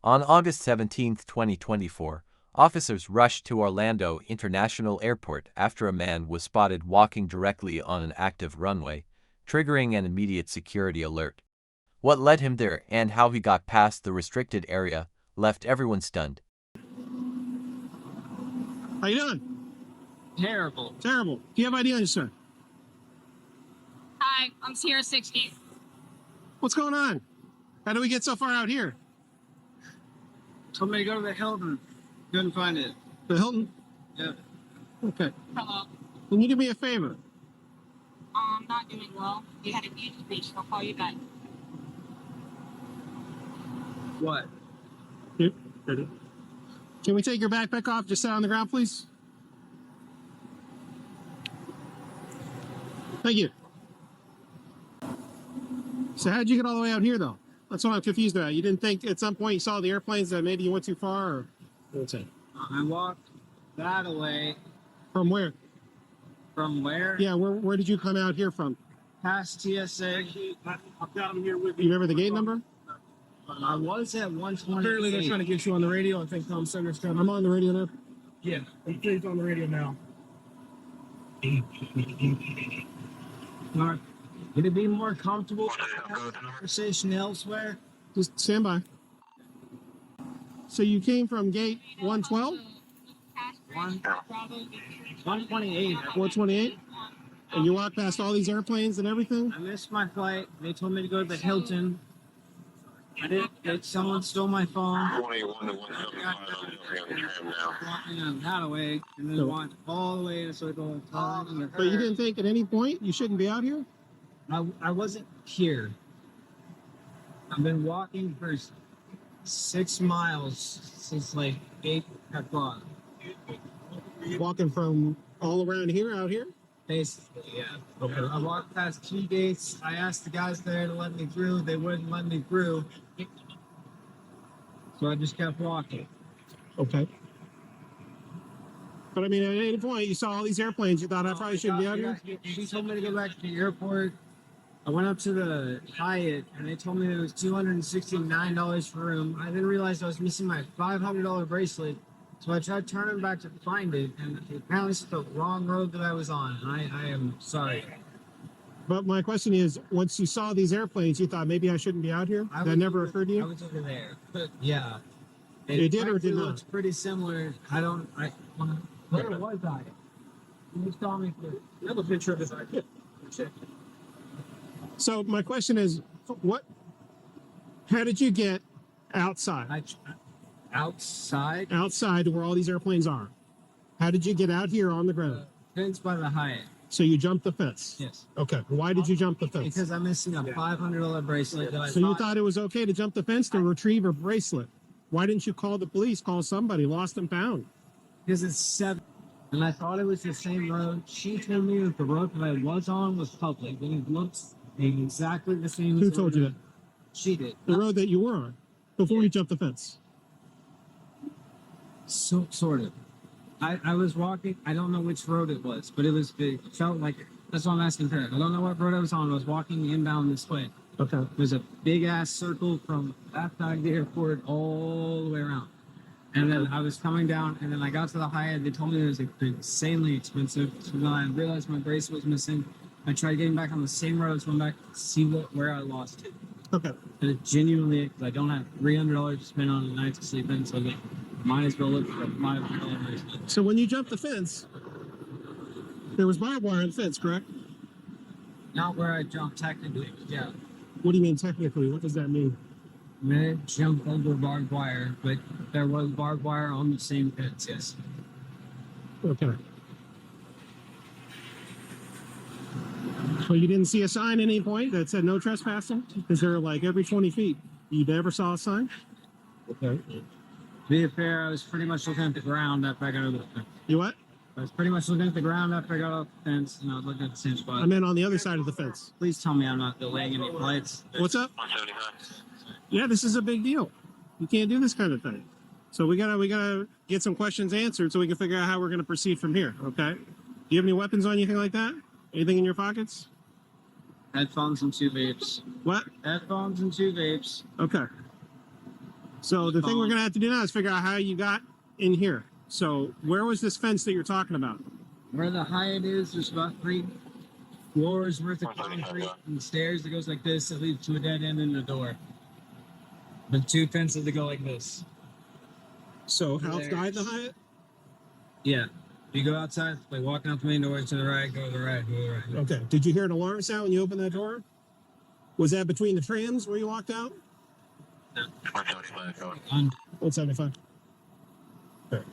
On August 17, 2024, officers rushed to Orlando International Airport after a man was spotted walking directly on an active runway, triggering an immediate security alert. What led him there and how he got past the restricted area left everyone stunned. How you doing? Terrible. Terrible. Do you have ID on you, sir? Hi, I'm Sierra 60. What's going on? How do we get so far out here? Told me to go to the Hilton. Couldn't find it. The Hilton? Yeah. Okay. Hello. Can you do me a favor? I'm not doing well. We had a news breach. I'll call you back. What? Here. Ready. Can we take your backpack off? Just sit on the ground, please. Thank you. So how'd you get all the way out here, though? That's what I'm confused about. You didn't think at some point you saw the airplanes that maybe you went too far, or what's it? I walked that away. From where? From where? Yeah, where did you come out here from? Past TSA. I've got them here with you. You remember the gate number? I was at 120. Apparently they're trying to get you on the radio. I think Tom Center's coming. I'm on the radio now. Yeah, I'm pleased on the radio now. Mark, would it be more comfortable to have a conversation elsewhere? Just stand by. So you came from gate 112? 128. 428? And you walked past all these airplanes and everything? I missed my flight. They told me to go to the Hilton. I didn't. Someone stole my phone. 21 to 175 on the tram now. Walking on that way, and then walked all the way in a circle. But you didn't think at any point you shouldn't be out here? I wasn't here. I've been walking for 6 miles since like 8 o'clock. Walking from all around here, out here? Basically, yeah. Okay. I walked past 2 gates. I asked the guys there to let me through. They wouldn't let me through. So I just kept walking. Okay. But I mean, at any point you saw all these airplanes, you thought I probably shouldn't be out here? He told me to go back to the airport. I went up to the Hyatt, and they told me it was $269 per room. I then realized I was missing my $500 bracelet. So I tried turning back to find it, and apparently it's the wrong road that I was on. And I am sorry. But my question is, once you saw these airplanes, you thought maybe I shouldn't be out here? That never occurred to you? I was over there. But yeah. It did or did not? Looks pretty similar. Where was I? You saw me for... I have a picture of his ID. So my question is, how did you get outside? Outside? Outside to where all these airplanes are. How did you get out here on the ground? Fence by the Hyatt. So you jumped the fence? Yes. Okay. Why did you jump the fence? Because I'm missing a $500 bracelet. That you thought it was okay to jump the fence to retrieve a bracelet? Why didn't you call the police, call somebody, lost and found? Because it's 7. And I thought it was the same road. She told me that the road that I was on was public. And it looks exactly the same. Who told you that? She did. The road that you were on before you jumped the fence? So, sort of. I was walking, I don't know which road it was, but it felt like it. That's what I'm asking her. I don't know what road I was on. I was walking inbound this way. Okay. There's a big ass circle from that side of the airport all the way around. And then I was coming down, and then I got to the Hyatt. They told me it was insanely expensive. So then I realized my bracelet was missing. I tried getting back on the same road, so I'm back to see where I lost it. Okay. And it genuinely, because I don't have $300 to spend on a night to sleep in, so I might as well look for a $500 bracelet. So when you jumped the fence, there was barbed wire on the fence, correct? Not where I jumped technically, yeah. What do you mean technically? What does that mean? I mean, I jumped over barbed wire, but there was barbed wire on the same fence, yes. Okay. So you didn't see a sign at any point that said no trespassing? Because they're like every 20 feet. You never saw a sign? Okay. To be fair, I was pretty much looking at the ground after I got over the fence. You what? I was pretty much looking at the ground after I got off the fence, and I was looking at the same spot. I meant on the other side of the fence. Please tell me I'm not delaying any flights. What's up? 175. Yeah, this is a big deal. You can't do this kind of thing. So we gotta get some questions answered so we can figure out how we're gonna proceed from here. Okay? Do you have any weapons on you, anything like that? Anything in your pockets? Headphones and 2 vapes. What? Headphones and 2 vapes. Okay. So the thing we're gonna have to do now is figure out how you got in here. So where was this fence that you're talking about? Where the Hyatt is, there's about 3 floors worth of concrete and stairs that goes like this that leads to a dead end and a door. The 2 fences that go like this. So outside the Hyatt? Yeah. You go outside, like walking out the main door to the right, go to the right, go to the right. Okay. Did you hear an alarm sound when you opened that door? Was that between the trams where you walked out? 175 going. 175. Okay.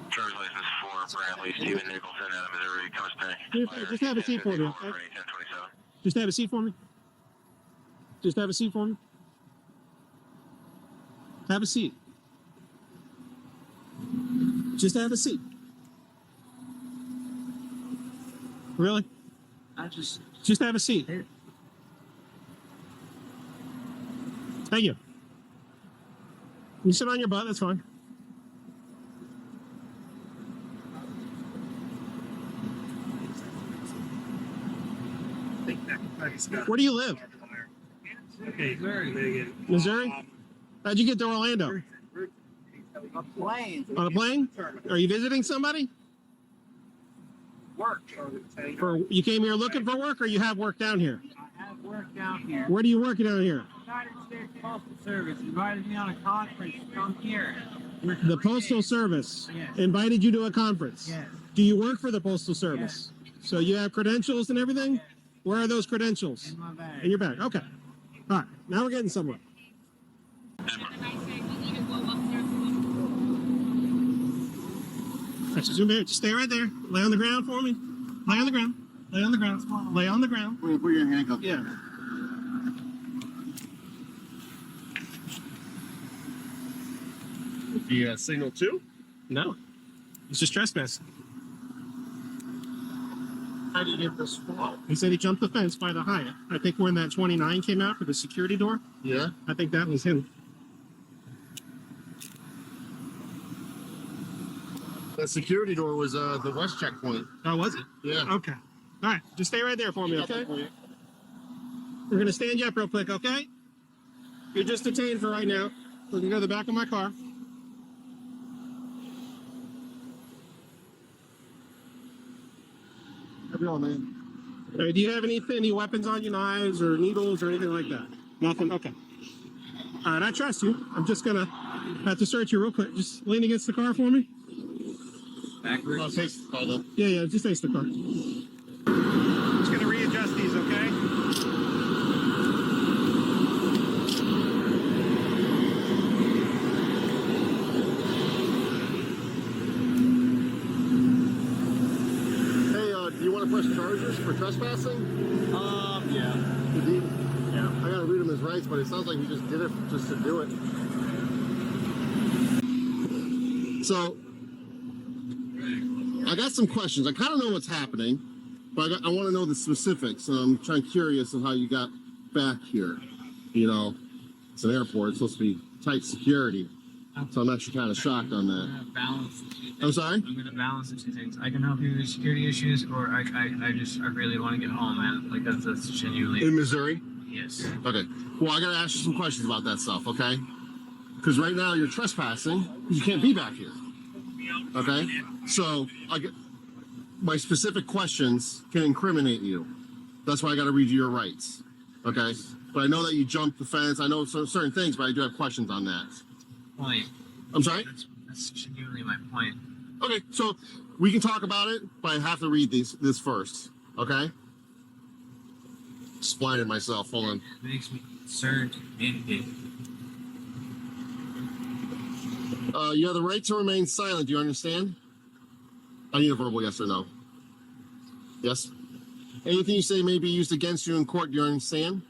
Driver's license for Bradley, Stephen Nicholson, out of Missouri, Compass Bay. Just have a seat for me, okay? 1027. Just have a seat for me. Just have a seat for me. Have a seat. Just have a seat. Really? Just have a seat. Thank you. You sit on your butt, that's fine. Where do you live? Missouri? How'd you get to Orlando? A plane. On a plane? Are you visiting somebody? Work. You came here looking for work, or you have work down here? I have work down here. Where do you work down here? United States Postal Service invited me on a conference to come here. The Postal Service Yes. invited you to a conference. Yes. Do you work for the Postal Service? So you have credentials and everything? Where are those credentials? In my bag. In your bag. Okay. All right. Now we're getting somewhere. Let's zoom in. Just stay right there. Lay on the ground for me. Lay on the ground. Lay on the ground. Lay on the ground. Put your handcuff. Yeah. The signal two? No. It's just trespass. How do you get this far? He said he jumped the fence by the Hyatt. I think when that 29 came out for the security door, Yeah. I think that was him. The security door was the west checkpoint. Oh, was it? Yeah. Okay. All right. Just stay right there for me, okay? We're going to stand you up real quick, okay? You're just detained for right now. We can go to the back of my car. How's it going, man? All right, do you have any weapons on you, knives or needles or anything like that? Nothing? Okay. All right, I trust you. I'm just going to have to search you real quick. Just lean against the car for me. Backwards. Face the car, though. Yeah, just face the car. Just going to readjust these, okay? Hey, do you want to press charges for trespassing? Yeah. Yeah. I gotta read him his rights, but it sounds like he just did it just to do it. So, I got some questions. I kind of know what's happening, but I want to know the specifics. I'm curious of how you got back here. You know, it's an airport. It's supposed to be tight security. So I'm actually kind of shocked on that. I'm gonna balance the two things. I'm sorry? I'm gonna balance the two things. I can help you with security issues, or I really want to get home, man. Like that's genuinely. In Missouri? Yes. Okay. Well, I gotta ask you some questions about that stuff, okay? Because right now you're trespassing because you can't be back here. Okay? So my specific questions can incriminate you. That's why I gotta read you your rights. Okay? But I know that you jumped the fence. I know certain things, but I do have questions on that. Point. I'm sorry? That's genuinely my point. Okay, so we can talk about it, but I have to read this first. Okay? Just blinded myself. Hold on. It makes me concerned and You have the right to remain silent. Do you understand? I need a verbal yes or no. Yes? Anything you say may be used against you in court. Do you understand?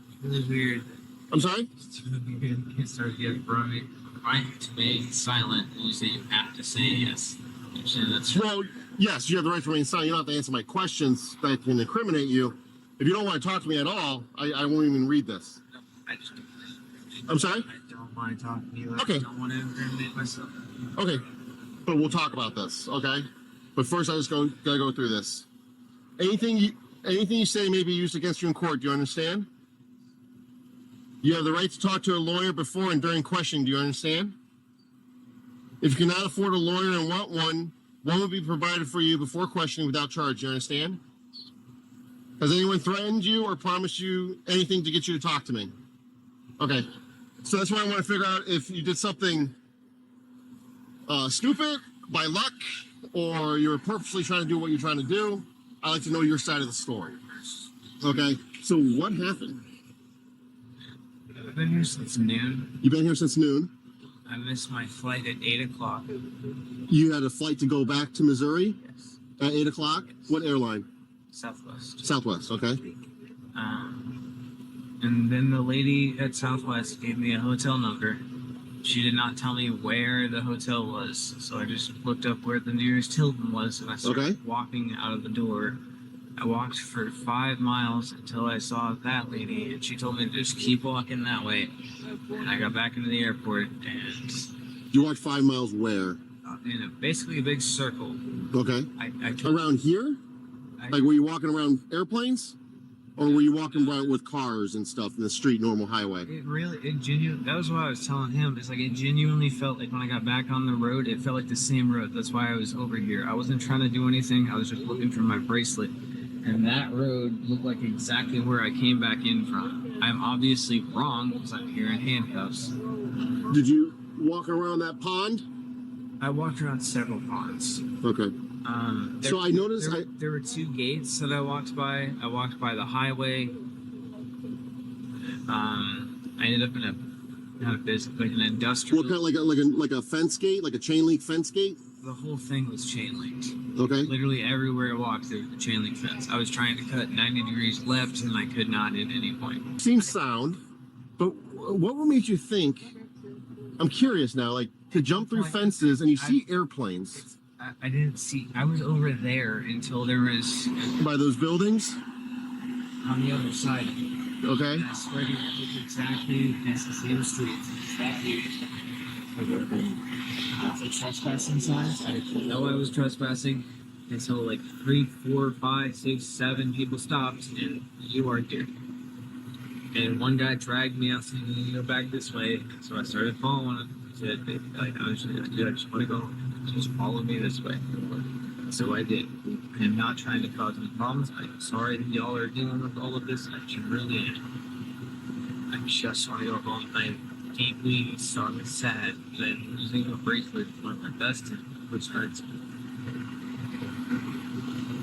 It's really weird. I'm sorry? It's really weird. You start getting right to remain silent, and you say you have to say yes. Actually, that's Well, yes, you have the right to remain silent. You don't have to answer my questions that can incriminate you. If you don't want to talk to me at all, I won't even read this. I just. I'm sorry? I don't want to talk to you. Okay. I don't want to incriminate myself. Okay, but we'll talk about this, okay? But first, I just gotta go through this. Anything you say may be used against you in court. Do you understand? You have the right to talk to a lawyer before and during questioning. Do you understand? If you cannot afford a lawyer and want one will be provided for you before questioning without charge. You understand? Has anyone threatened you or promised you anything to get you to talk to me? Okay. So that's why I want to figure out if you did something stupid by luck or you're purposely trying to do what you're trying to do. I like to know your side of the story. Okay. So what happened? I've been here since noon. You've been here since noon. I missed my flight at 8 o'clock. You had a flight to go back to Missouri Yes. at 8 o'clock. What airline? Southwest. Southwest. Okay. And then the lady at Southwest gave me a hotel number. She did not tell me where the hotel was, so I just looked up where the nearest Hilton was, and I started walking out of the door. I walked for 5 miles until I saw that lady, and she told me to just keep walking that way. And I got back into the airport, and You walked 5 miles where? basically a big circle. Okay. I Around here? Like, were you walking around airplanes? Or were you walking around with cars and stuff in the street, normal highway? It genuinely, that was what I was telling him. It's like, it genuinely felt like when I got back on the road, it felt like the same road. That's why I was over here. I wasn't trying to do anything. I was just looking for my bracelet. And that road looked like exactly where I came back in from. I'm obviously wrong because I'm here in handcuffs. Did you walk around that pond? I walked around several ponds. Okay. So I noticed there were 2 gates that I walked by. I walked by the highway. I ended up in like an industrial. What kind, like a fence gate, like a chain link fence gate? The whole thing was chain linked. Okay. Literally everywhere I walked, there was a chain link fence. I was trying to cut 90 degrees left, and I could not at any point. Seems sound, but what would make you think? I'm curious now, like to jump through fences and you see airplanes. I didn't see. I was over there until there was By those buildings? on the other side. Okay. And I swear to you, it looked exactly as the same streets. It's that huge. The trespassing signs. I didn't know I was trespassing until like 3, 4, 5, 6, 7 people stopped, and you are here. And one guy dragged me out, saying, "You go back this way." So I started following him. He said, "Like, I just want to go. Just follow me this way." So I did. I am not trying to cause any problems. I'm sorry that y'all are dealing with all of this. I really am. I just want to go home. I'm deeply sorry, sad that I'm losing a bracelet is one of my best, which hurts me.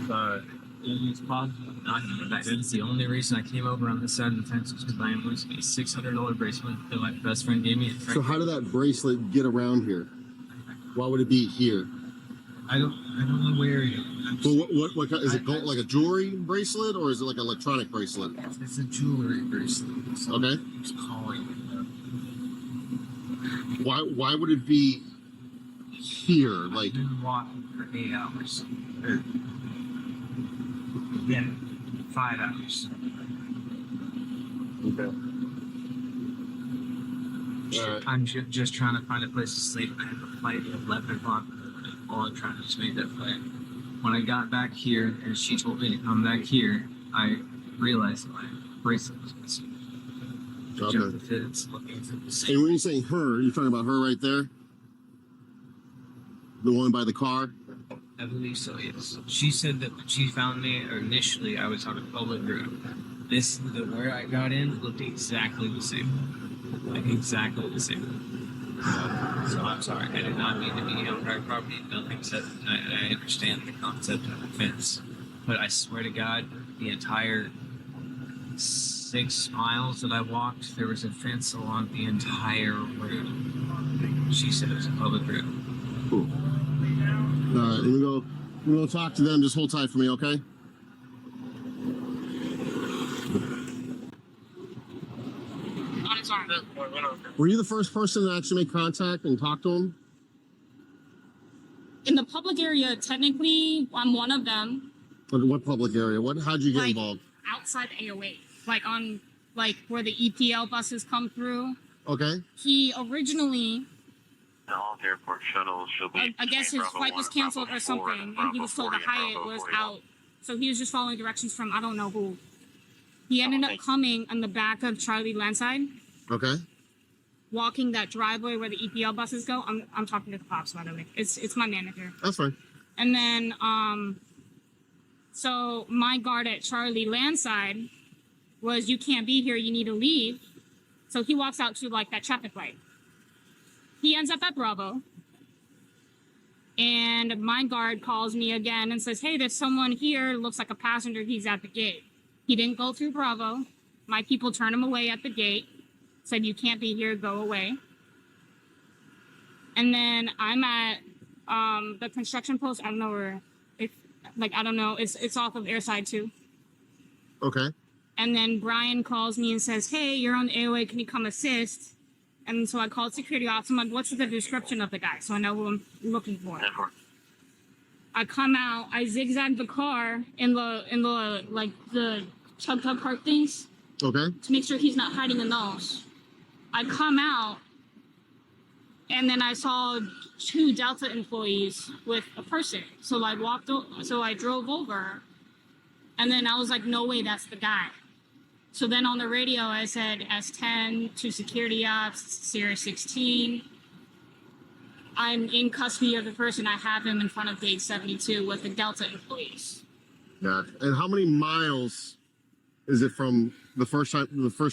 But it's possible not to back. That's the only reason I came over on this side of the fence was because I am losing a $600 bracelet that my best friend gave me. So how did that bracelet get around here? Why would it be here? I don't know where it is. Well, what is it? Like a jewelry bracelet or is it like an electronic bracelet? It's a jewelry bracelet. So Okay. He's calling it. Why would it be here? Like, I've been walking for 8 hours. Yeah, 5 hours. okay. All right. I'm just trying to find a place to sleep. I have a flight at 11 o'clock. All I'm trying to just make that flight. When I got back here and she told me to come back here, I realized my bracelet was missing. Okay. Jumped the fence, looking for the And same. when you say her, you're talking about her right there? The one by the car? I believe so, yes. She said that when she found me, or initially, I was on a public road. Where I got in looked exactly the same. Like, exactly the same. So I'm sorry, I did not mean to be on private property. Nothing said. I understand the concept of a fence, but I swear to God, the entire 6 miles that I walked, there was a fence along the entire road. She said it was a public road. Cool. All right, we're gonna talk to them. Just hold tight for me, okay? On its arm. Were you the first person to actually make contact and talk to him? In the public area, technically, I'm one of them. What public area? How'd you get Like, involved? outside AOA, like on where the EPL buses come through. Okay. He originally, All airport shuttles should be. I guess his flight was canceled or something, and he was told the Hyatt was out. So he was just following directions from I don't know who. He ended up coming on the back of Charlie Landside, Okay. walking that driveway where the EPL buses go. I'm talking to the cops, by the way. It's my manager. That's fine. And then so my guard at Charlie Landside was, you can't be here, you need to leave. So he walks out to like that traffic light. He ends up at Bravo. And my guard calls me again and says, hey, there's someone here, looks like a passenger, he's at the gate. He didn't go through Bravo. My people turned him away at the gate, said, you can't be here, go away. And then I'm at the construction post. I don't know where, I don't know, it's off of Airside too. Okay. And then Brian calls me and says, hey, you're on the AOA, can you come assist? And so I called security officer. I'm like, what's the description of the guy? So I know who I'm looking for. I come out, I zigzag the car in the like the chug cart things. Okay. To make sure he's not hiding in those. I come out, and then I saw 2 Delta employees with a person. So I drove over, and then I was like, no way, that's the guy. So then on the radio, I said, S10 to security ops, Sierra 16. I'm in custody of the person. I have him in front of gate 72 with the Delta employees. Yeah. And how many miles is it from the first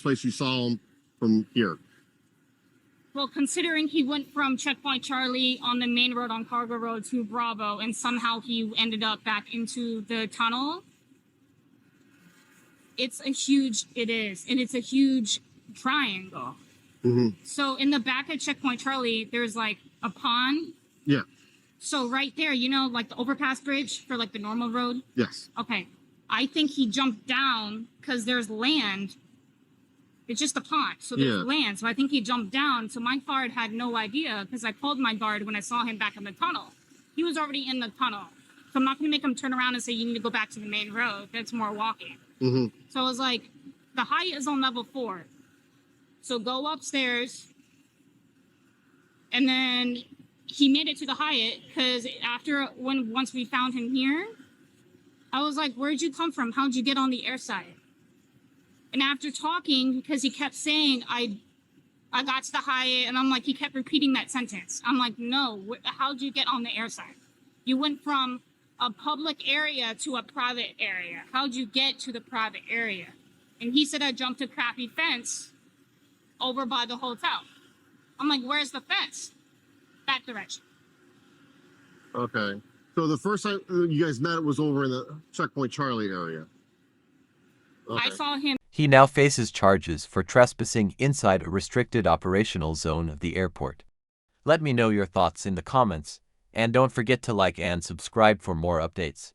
place you saw him from here? Well, considering he went from Checkpoint Charlie on the main road on Cargo Road to Bravo, and somehow he ended up back into the tunnel, it is, and it's a huge triangle. Mm-hmm. So in the back of Checkpoint Charlie, there's like a pond. Yeah. So right there, you know, like the overpass bridge for like the normal road. Yes. Okay. I think he jumped down because there's land. It's just a pond, so there's land. So I think he jumped down. So my guard had no idea, because I called my guard when I saw him back in the tunnel. He was already in the tunnel. So I'm not going to make him turn around and say, you need to go back to the main road. That's more walking. Mm-hmm. So I was like, the Hyatt is on level 4. So go upstairs. And then he made it to the Hyatt, because once we found him here, I was like, where'd you come from? How'd you get on the air side? And after talking, because he kept saying, I got to the Hyatt, and I'm like, he kept repeating that sentence. I'm like, no, how'd you get on the air side? You went from a public area to a private area. How'd you get to the private area? And he said, I jumped a crappy fence over by the hotel. I'm like, where's the fence? That direction. Okay. So the first time you guys met was over in the Checkpoint Charlie area. Okay. I saw him. He now faces charges for trespassing inside a restricted operational zone of the airport. Let me know your thoughts in the comments, and don't forget to like and subscribe for more updates.